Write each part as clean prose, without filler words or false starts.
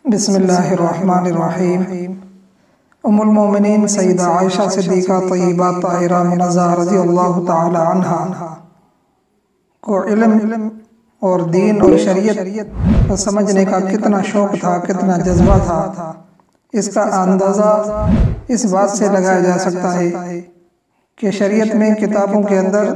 بسم اللہ الرحمن الرحیم۔ ام المومنین سیدہ عائشہ صدیقہ طیبہ طاہرہ منزہ رضی اللہ تعالی عنہا کو علم اور دین اور شریعت کو سمجھنے کا کتنا شوق تھا، کتنا جذبہ تھا، اس کا اندازہ اس بات سے لگایا جا سکتا ہے کہ شریعت میں کتابوں کے اندر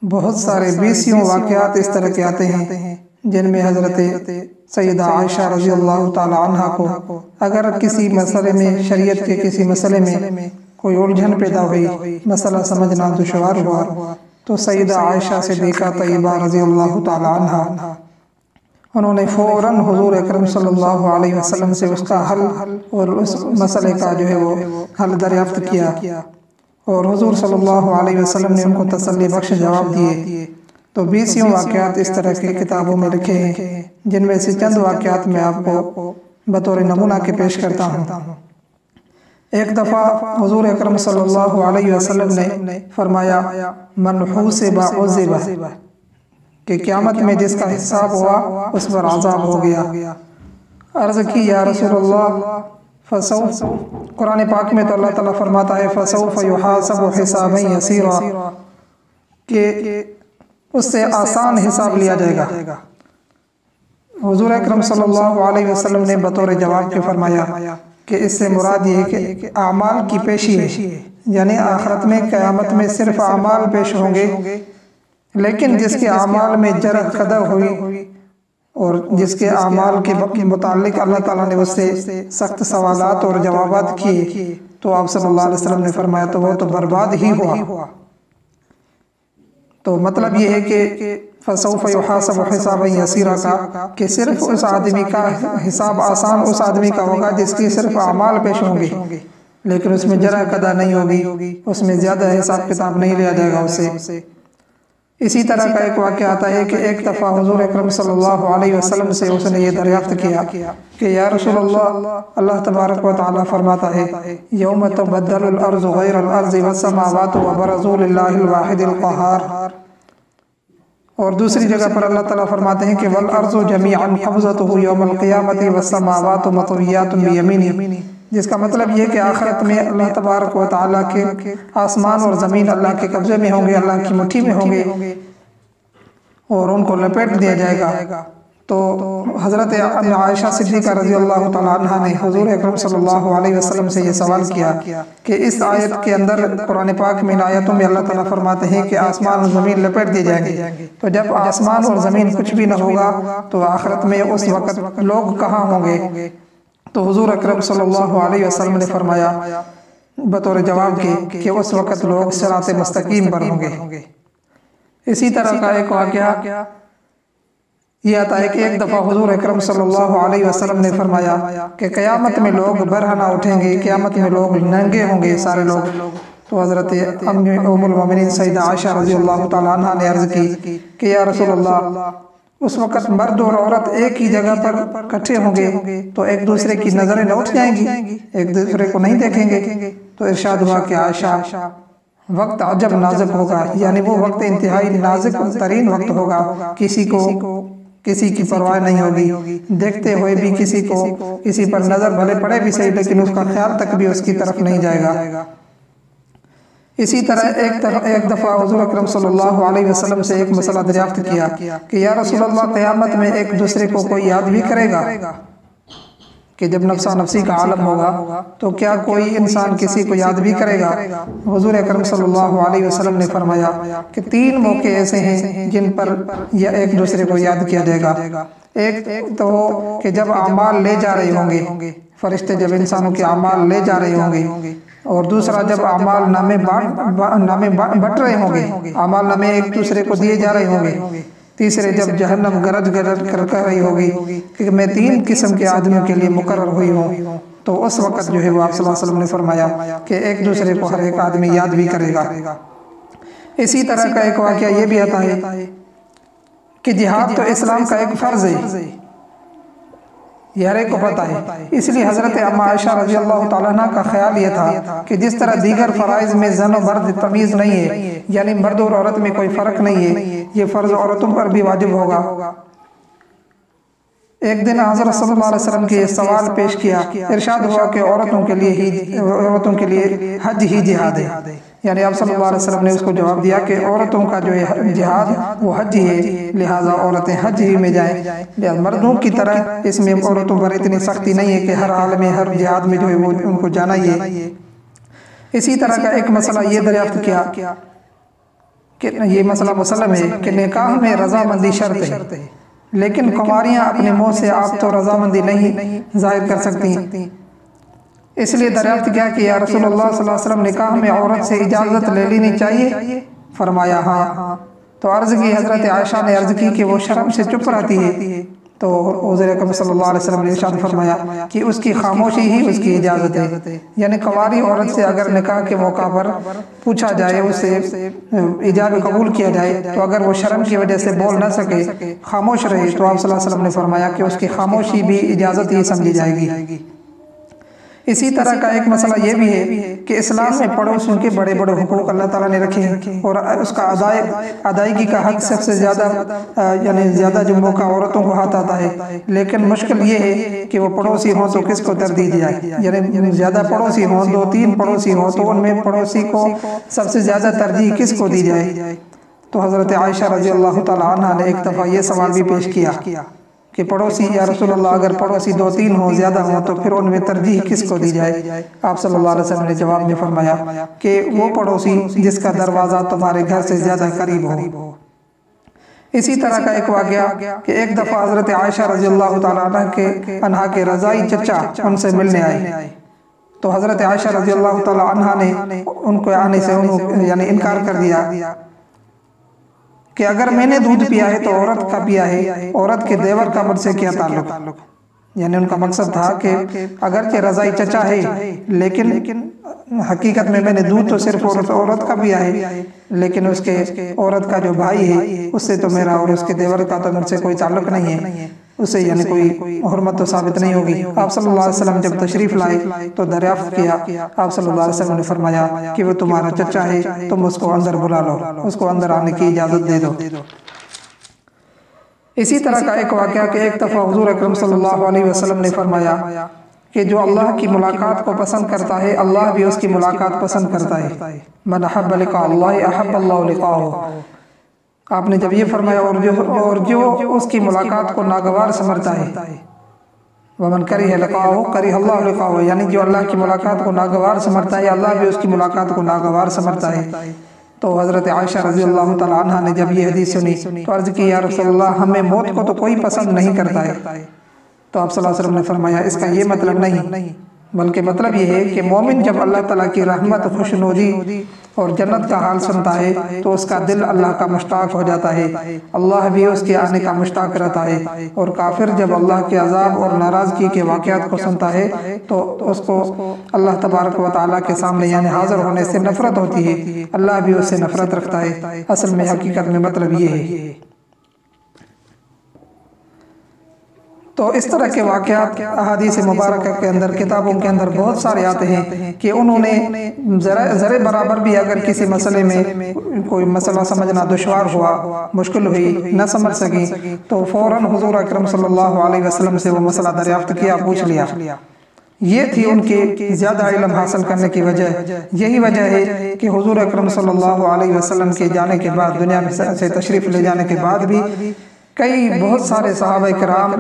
بہت سارے 20 واقعات اس طرح کے آتے ہیں جن میں حضرت سیدہ عائشہ رضی اللہ تعالی عنہ کو اگر کسی مسئلے میں، شریعت کے کسی مسئلے میں کوئی الجھن پیدا ہوئی، مسئلہ سمجھنا دشوار ہوا، تو سیدہ عائشہ صدیقہ طیبہ رضی اللہ تعالی عنہ انہوں نے فوراً حضور اکرم صلی اللہ علیہ وسلم سے اس کا حل اور اس مسئلے کا وہ حل دریافت کیا، اور حضور صلی اللہ علیہ وسلم نے ان کو تسلی بخش جواب دیے۔ تو 20 واقعات اس طرح کی کتابوں میں لکھے ہیں، جن میں سے چند واقعات میں آپ کو بطور نمونہ کے پیش کرتا ہوں۔ ایک دفعہ حضور اکرم صلی اللہ علیہ وسلم نے فرمایا من حوسب عذب، کہ قیامت میں جس کا حساب ہوا اس پر عذاب ہو گیا۔ عرض کی یا رسول اللہ فسوف، قرآن پاک میں تو اللہ تعالیٰ فرماتا ہے فسوف یحاسب حسابا یسیرا، کہ اس سے آسان حساب لیا جائے گا۔ حضور اکرم صلی اللہ علیہ وسلم نے بطور جواب کے فرمایا کہ اس سے مراد یہ ہے کہ اعمال کی پیشی ہے، یعنی آخرت میں قیامت میں صرف اعمال پیش ہوں گے، لیکن جس کے اعمال میں جرح قدر ہوئی اور جس کے اعمال کے متعلق اللہ تعالیٰ نے اس سے سخت سوالات اور جوابات کیے، تو آپ صلی اللہ علیہ وسلم نے فرمایا تو وہ تو برباد ہی ہوا۔ تو مطلب یہ ہے کہ فسوف یحاسب حسابا یسیرا کا کہ صرف اس آدمی کا حساب آسان اس آدمی کا ہوگا جس کی صرف اعمال پیش ہوں گے، لیکن اس میں جرح قدر نہیں ہوگی، اس میں زیادہ حساب کتاب نہیں لیا جائے گا اسے۔ اسی طرح کا ایک واقعہ آتا ہے کہ ایک دفعہ حضور اکرم صلی اللہ علیہ وسلم سے اس نے یہ دریافت کیا کہ یا رسول اللہ، اللہ تبارک و تعالیٰ فرماتا ہے یوم تبدل الارض غیر الارض والسماوات وبرزوا للہ الواحد القہار، اور دوسری جگہ پر اللہ تعالیٰ فرماتے ہیں کہ والارض جمیعا قبضتہ یوم القیامت والسماوات مطویات بیمینہ، جس کا مطلب یہ کہ آخرت میں اللہ تبارک و تعالیٰ کے آسمان اور زمین اللہ کے قبضے میں ہوں گے، اللہ کی مٹھی میں ہوں گے، اور ان کو لپیٹ دیا جائے گا۔ تو حضرت عائشہ صدیقہ رضی اللہ تعالیٰ عنہ نے حضور اکرم صلی اللہ علیہ وسلم سے یہ سوال کیا کہ اس آیت کے اندر، قرآن پاک میں آیتوں میں اللہ تعالیٰ فرماتے ہیں کہ آسمان اور زمین لپیٹ دیے جائیں گے، تو جب آسمان اور زمین کچھ بھی نہ ہوگا تو آخرت میں اس وقت لوگ کہاں ہوں گے؟ تو حضور اکرم صلی اللہ علیہ وسلم نے فرمایا بطور جواب کے کہ اس وقت لوگ صراط مستقیم پر ہوں گے۔ اسی طرح کا ایک واقعہ یہ آتا ہے کہ ایک دفعہ حضور اکرم صلی اللہ علیہ وسلم نے فرمایا کہ قیامت میں لوگ برہنہ اٹھیں گے، قیامت میں لوگ ننگے ہوں گے سارے لوگ۔ تو حضرت ام المومنین سیدہ عائشہ رضی اللہ تعالیٰ عنہ نے عرض کی کہ یا رسول اللہ، اس وقت مرد اور عورت ایک ہی جگہ پر اکٹھے ہوں گے تو ایک دوسرے کی نظریں نہ اٹھ جائیں گی، ایک دوسرے کو نہیں دیکھیں گے۔ تو ارشاد ہوا کہ عائشہ وقت عجب نازک ہوگا، یعنی وہ وقت انتہائی نازک ترین وقت ہوگا، کسی کی پرواہ نہیں ہوگی، دیکھتے ہوئے بھی کسی پر نظر بھلے پڑے بھی صحیح، لیکن اس کا خیال تک بھی اس کی طرف نہیں جائے گا۔ اسی طرح ایک دفعہ حضور اکرم صلی اللہ علیہ وسلم سے ایک مسئلہ دریافت کیا کہ یا رسول اللہ، قیامت میں ایک دوسرے کو کوئی یاد بھی کرے گا کہ جب نفسا نفسی کا عالم ہوگا تو کیا کوئی انسان کسی کو یاد بھی کرے گا؟ حضور اکرم صلی اللہ علیہ وسلم نے فرمایا کہ 3 موقع ایسے ہیں جن پر ایک دوسرے کو یاد کیا جائے گا۔ ایک تو کہ جب اعمال لے جا رہے ہوں گے، فرشتے جب انسانوں کے اعمال لے جا رہے ہوں گے، اور دوسرا جب اعمال نامے بٹ رہے ہوں گے، اعمال نامے ایک دوسرے کو دیے جا رہے ہوں گے، تیسرے جب جہنم گرج کر رہی ہوگی کہ میں 3 قسم کے آدمیوں کے لیے مقرر ہوئی ہوں، تو اس وقت وہ آپ صلی اللہ علیہ وسلم نے فرمایا کہ ایک دوسرے کو ہر ایک آدمی یاد بھی کرے گا۔ اسی طرح کا ایک واقعہ یہ بھی آتا ہے کہ جہاد تو اسلام کا ایک فرض ہے، یہ ہر ایک کو پتہ ہے، اس لیے حضرت ام عائشہ رضی اللہ تعالیٰ عنہ کا خیال یہ تھا کہ جس طرح دیگر فرائض میں زن و مرد تمیز نہیں ہے، یعنی مرد اور عورت میں کوئی فرق نہیں ہے، یہ فرض عورتوں پر بھی واجب ہوگا۔ ایک دن حضرت صلی اللہ علیہ وسلم کے سوال پیش کیا، ارشاد ہوا کہ عورتوں کے لیے حج ہی جہاد ہے، یعنی آپ صلی اللہ علیہ وسلم نے اس کو جواب دیا کہ عورتوں کا جو جہاد وہ حج ہی ہے، لہٰذا عورتیں حج ہی میں جائیں، لہٰذا مردوں کی طرح اس میں عورتوں پر اتنی سختی نہیں ہے کہ ہر حال میں ہر جہاد میں جو ہے وہ ان کو جانا ہی ہے۔ اسی طرح کا ایک مسئلہ یہ دریافت کیا کہ یہ مسئلہ مسلم ہے کہ نکاح میں رضامندی شرط ہے، لیکن کنواریاں اپنے منہ سے آپ تو رضامندی نہیں ظاہر کر سکتی، اس لیے دریافت کیا کہ یا رسول اللہ صلی اللہ علیہ وسلم نکاح میں عورت سے اجازت لے لینی چاہیے؟ فرمایا ہاں۔ تو عرض کی حضرت عائشہ نے عرض کی کہ وہ شرم سے چپ رہتی ہے، تو حضور اکرم صلی اللہ علیہ وسلم نے ارشاد فرمایا کہ اس کی خاموشی ہی اس کی اجازت ہے، یعنی کنواری عورت سے اگر نکاح کے موقع پر پوچھا جائے، اس سے ایجاب قبول کیا جائے، تو اگر وہ شرم کی وجہ سے بول نہ سکے، خاموش رہے، تو آپ صلی اللہ علیہ وسلم نے فرمایا کہ اس کی خاموشی بھی اجازت ہی سمجھی جائے گی۔ اسی طرح کا ایک مسئلہ یہ بھی ہے کہ اسلام میں پڑوسیوں کے بڑے بڑے حقوق اللہ تعالیٰ نے رکھے ہیں، اور اس کا ادائیگی کا حق سب سے زیادہ یعنی زیادہ جو موقع عورتوں کو ہاتھ آتا ہے، لیکن مشکل یہ ہے کہ وہ پڑوسی ہوں تو کس کو ترجیح دیا ہے، یعنی زیادہ پڑوسی ہوں، 2-3 پڑوسی ہوں تو ان میں پڑوسی کو سب سے زیادہ ترجیح کس کو دی جائے؟ تو حضرت عائشہ رضی اللہ تعالیٰ عنہ نے ایک دفعہ یہ سوال بھی پیش کیا کہ پڑوسی یا رسول اللہ اگر پڑوسی 2-3 ہوں زیادہ ہوں تو پھر ان میں ترجیح کس کو دی جائے؟ آپ صلی اللہ علیہ وسلم نے جواب میں فرمایا کہ وہ پڑوسی جس کا دروازہ تمہارے گھر سے زیادہ قریب ہو۔ اسی طرح کا ایک واقعہ کہ ایک دفعہ حضرت عائشہ رضی اللہ تعالیٰ عنہ کے رضائی چچا ان سے ملنے آئے، تو حضرت عائشہ رضی اللہ تعالیٰ عنہ نے ان کو آنے سے یعنی انکار کر دیا کہ اگر میں نے دودھ پیا ہے تو عورت کا پیا ہے، عورت کے دیور کا مجھ سے کیا تعلق؟ یعنی ان کا مقصد تھا کہ اگرچہ رضائی چچا ہے لیکن حقیقت میں نے دودھ تو صرف عورت کا پیا ہے، لیکن اس کے عورت کا جو بھائی ہے اس سے تو میرا اور اس کے دیور کا تو مجھ سے کوئی تعلق نہیں ہے، اس سے یعنی کوئی حرمت تو ثابت نہیں ہوگی۔ آپ صلی اللہ علیہ وسلم جب تشریف لائے تو دریافت کیا، آپ صلی اللہ علیہ وسلم نے فرمایا کہ وہ تمہارا چچا ہے، تم اس کو اندر بلا لو، اس کو اندر آنے کی اجازت دے دو۔ اسی طرح کا ایک واقعہ کہ ایک دفعہ حضور اکرم صلی اللہ علیہ وسلم نے فرمایا کہ جو اللہ کی ملاقات کو پسند کرتا ہے اللہ بھی اس کی ملاقات پسند کرتا ہے، من احب لقاء اللہ احب اللہ لقاءہ۔ آپ نے جب یہ فرمایا اور جو اس کی ملاقات کو ناگوار سمجھتا ہے، ومن کرہ لقاءہ کرہ اللہ لقاءہ، یعنی جو اللہ کی ملاقات کو ناگوار سمجھتا ہے اللہ بھی اس کی ملاقات کو ناگوار سمجھتا ہے۔ تو حضرت عائشہ رضی اللہ تعالیٰ عنہ نے جب یہ حدیث سنی تو عرض کی یا رسول اللہ ہمیں موت کو تو کوئی پسند نہیں کرتا ہے، تو آپ صلی اللہ علیہ وسلم نے فرمایا اس کا یہ مطلب نہیں، بلکہ مطلب یہ ہے کہ مومن جب اللہ تعالیٰ کی رحمت، خوشنودی اور جنت کا حال سنتا ہے تو اس کا دل اللہ کا مشتاق ہو جاتا ہے، اللہ بھی اس کے آنے کا مشتاق رہتا ہے، اور کافر جب اللہ کے عذاب اور ناراضگی کے واقعات کو سنتا ہے تو اس کو اللہ تبارک و تعالیٰ کے سامنے یعنی حاضر ہونے سے نفرت ہوتی ہے، اللہ بھی اس سے نفرت رکھتا ہے۔ اصل میں حقیقت میں مطلب یہ ہے۔ تو اس طرح کے واقعات احادیث مبارکہ کے اندر، کتابوں کے اندر بہت سارے آتے ہیں کہ انہوں نے ذرے برابر بھی اگر کسی مسئلے میں کوئی مسئلہ سمجھنا دشوار ہوا، مشکل ہوئی، نہ سمجھ سکی، تو فوراً حضور اکرم صلی اللہ علیہ وسلم سے وہ مسئلہ دریافت کیا، پوچھ لیا۔ یہ تھی ان کے زیادہ علم حاصل کرنے کی وجہ۔ یہی وجہ ہے کہ حضور اکرم صلی اللہ علیہ وسلم کے جانے کے بعد، دنیا سے تشریف لے جانے کے بعد بھی کئی بہت سارے صحابہ کرام،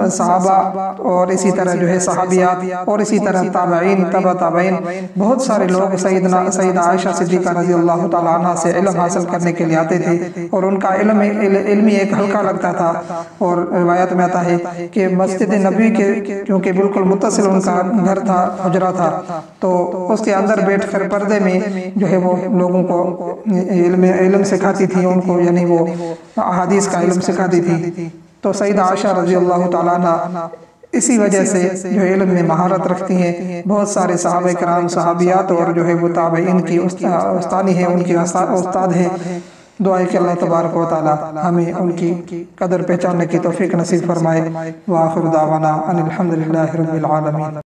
صحابہ اور اسی طرح جو ہے صحابیات اور اسی طرح تابعین، تبع تابعین، بہت سارے لوگ سیدہ عائشہ صدیقہ رضی اللہ تعالیٰ عنہ سے علم حاصل کرنے کے لیے آتے تھے، اور ان کا علمی ایک حلقہ لگتا تھا، اور روایت میں آتا ہے کہ مسجد نبوی کے کیونکہ بالکل متصل ان کا گھر تھا، حجرہ تھا، تو اس کے اندر بیٹھ کر پردے میں جو ہے وہ لوگوں کو علم سکھاتی تھی، ان کو یعنی وہ احادیث کا علم سکھاتی تھی۔ تو سیدہ عائشہ رضی اللہ تعالیٰ عنہ اسی وجہ سے جو علم میں مہارت رکھتی ہیں۔ بہت سارے صحابہ کرام، صحابیات اور جو ہے وہ تابعین کی استانی ہیں، ان کی استاد ہیں۔ دعا ہے کہ اللہ تبارک و تعالیٰ ہمیں ان کی قدر پہچاننے کی توفیق نصیب فرمائے۔ وآخر دعوانا ان الحمد للہ رب العالمین۔